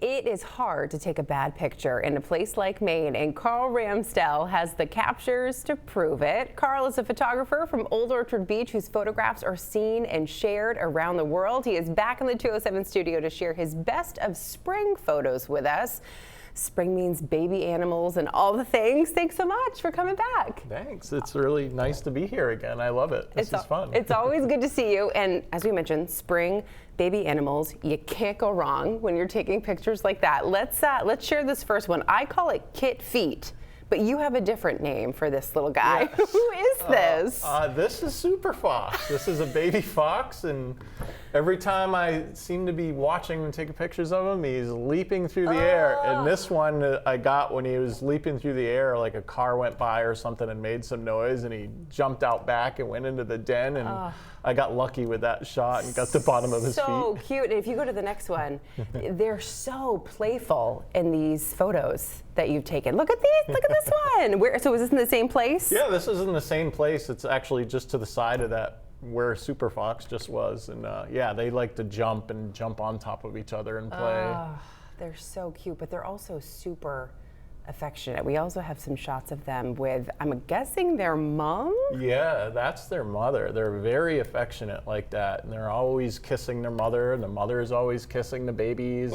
It is hard to take a bad picture in a place like Maine, and Karl Ramsdell has the captures to prove it. Karl is a photographer from Old Orchard Beach whose photographs are seen and shared around the world. He is back in the 207 studio to share his best of spring photos with us. Spring means baby animals and all the things. Thanks so much for coming back. Thanks. It's really nice to be here again. I love it. This is fun. It's always good to see you. And as we mentioned, spring, baby animals, you can't go wrong when you're taking pictures like that. Let's share this first one. I call it Kit Feet, but you have a different name for this little guy. Yes. Who is this? This is Super Fox. This is a baby fox, and every time I seem to be watching him and taking pictures of him, he's leaping through the air. And this one I got when he was leaping through the air, like a car went by or something and made some noise, and he jumped out back and went into the den, and I got lucky with that shot and got the bottom of his feet. So cute. And if you go to the next one, they're so playful in these photos that you've taken. Look at these. Look at this one. So is this in the same place? Yeah, this is in the same place. It's actually just to the side of that where Super Fox just was. And yeah, they like to jump on top of each other and play. They're so cute, but they're also super affectionate. We also have some shots of them with, I'm guessing, their mom? Yeah, that's their mother. They're very affectionate like that, and they're always kissing their mother, and the mother is always kissing the babies.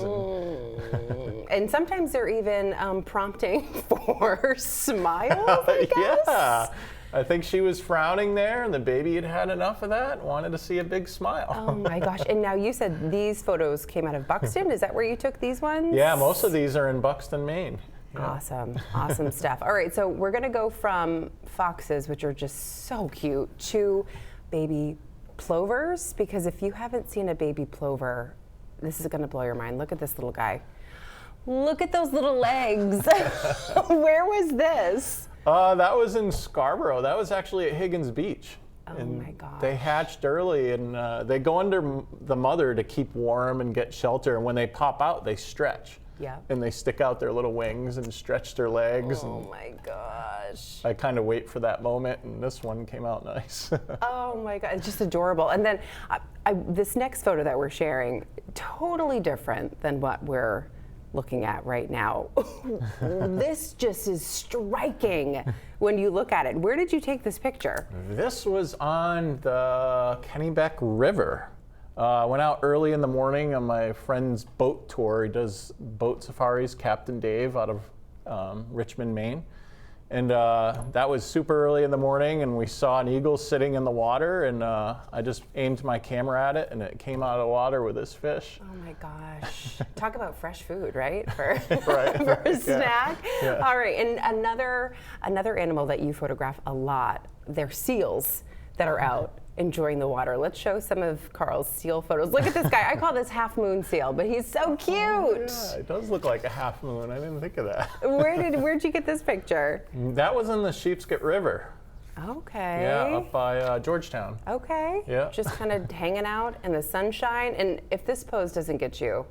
And sometimes they're even prompting for smiles, I guess? Yeah. I think she was frowning there, and the baby had had enough of that and wanted to see a big smile. Oh my gosh. And now you said these photos came out of Buxton. Is that where you took these ones? Yeah, most of these are in Buxton, Maine. Yeah. Awesome, awesome stuff. All right, so we're gonna go from foxes, which are just so cute, to baby plovers, because if you haven't seen a baby plover, this is gonna blow your mind. Look at this little guy. Look at those little legs. Where was this? That was in Scarborough. That was actually at Higgins Beach. Oh my gosh. They hatched early, and they go under the mother to keep warm and get shelter, and when they pop out, they stretch. Yeah. And they stick out their little wings and stretch their legs. Oh my gosh. I kind of wait for that moment, and this one came out nice. Oh my God, it's just adorable. And then this next photo that we're sharing, totally different than what we're looking at right now. This just is striking when you look at it. Where did you take this picture? This was on the Kennebec River. I went out early in the morning on my friend's boat tour. He does boat safaris, Captain Dave, out of Richmond, Maine. And that was super early in the morning, and we saw an eagle sitting in the water, and I just aimed my camera at it, and it came out of the water with this fish. Oh my gosh. Talk about fresh food, right? For, right, for a yeah. snack. Yeah. All right, and another animal that you photograph a lot, they're seals that are out enjoying the water. Let's show some of Karl's seal photos. Look at this guy. I call this half moon seal, but he's so cute. Oh, yeah, it does look like a half moon. I didn't think of that. Where'd you get this picture? That was in the Sheepscot River. Okay. Yeah, up by Georgetown. Okay. Yeah. Just kind of hanging out in the sunshine. And if this pose doesn't get you,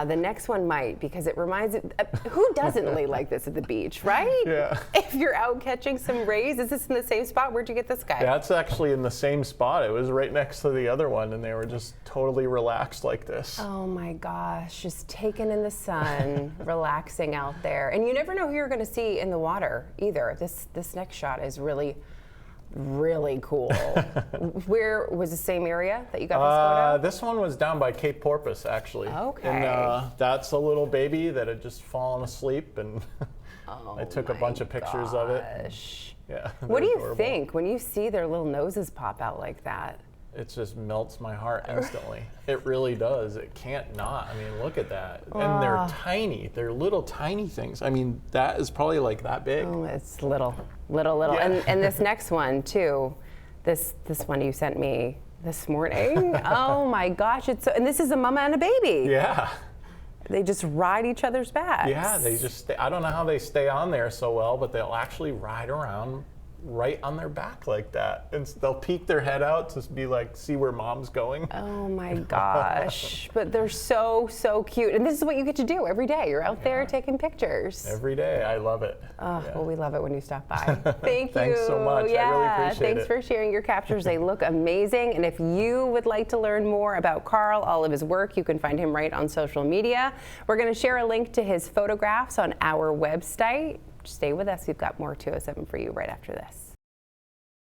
the next one might, because it reminds you, who doesn't lay like this at the beach, right? Yeah. If you're out catching some rays, is this in the same spot? Where'd you get this guy? That's actually in the same spot. It was right next to the other one, and they were just totally relaxed like this. Oh my gosh, just taken in the sun, relaxing out there. And you never know who you're going to see in the water either. This next shot is really cool. Where was the same area that you got this photo? This one was down by Cape Porpoise, actually. Okay. And that's a little baby that had just fallen asleep, and I took a bunch of pictures of it. Yeah. What do you adorable. think when you see their little noses pop out like that? It just melts my heart instantly. It really does. It can't not. I mean, look at that. And they're tiny. They're little tiny things. I mean, that is probably like that big. Oh, it's little. Yeah. And this next one too, this one you sent me this morning. Oh my gosh, and this is a mama and a baby. Yeah. They just ride each other's backs. Yeah, they just I don't know how they stay on there so well, but they'll actually ride around right on their back like that. And they'll peek their head out to be like, see where mom's going. Oh my gosh. But they're so, so cute. And this is what you get to do every day. You're out there taking pictures. Every day. I love it. Oh, well, we love it when you stop by. Thank you. Thanks so much. I really appreciate thanks it. for sharing your captures. They look amazing. And if you would like to learn more about Karl, all of his work, you can find him right on social media. We're going to share a link to his photographs on our website. Stay with us. We've got more 207 for you right after this.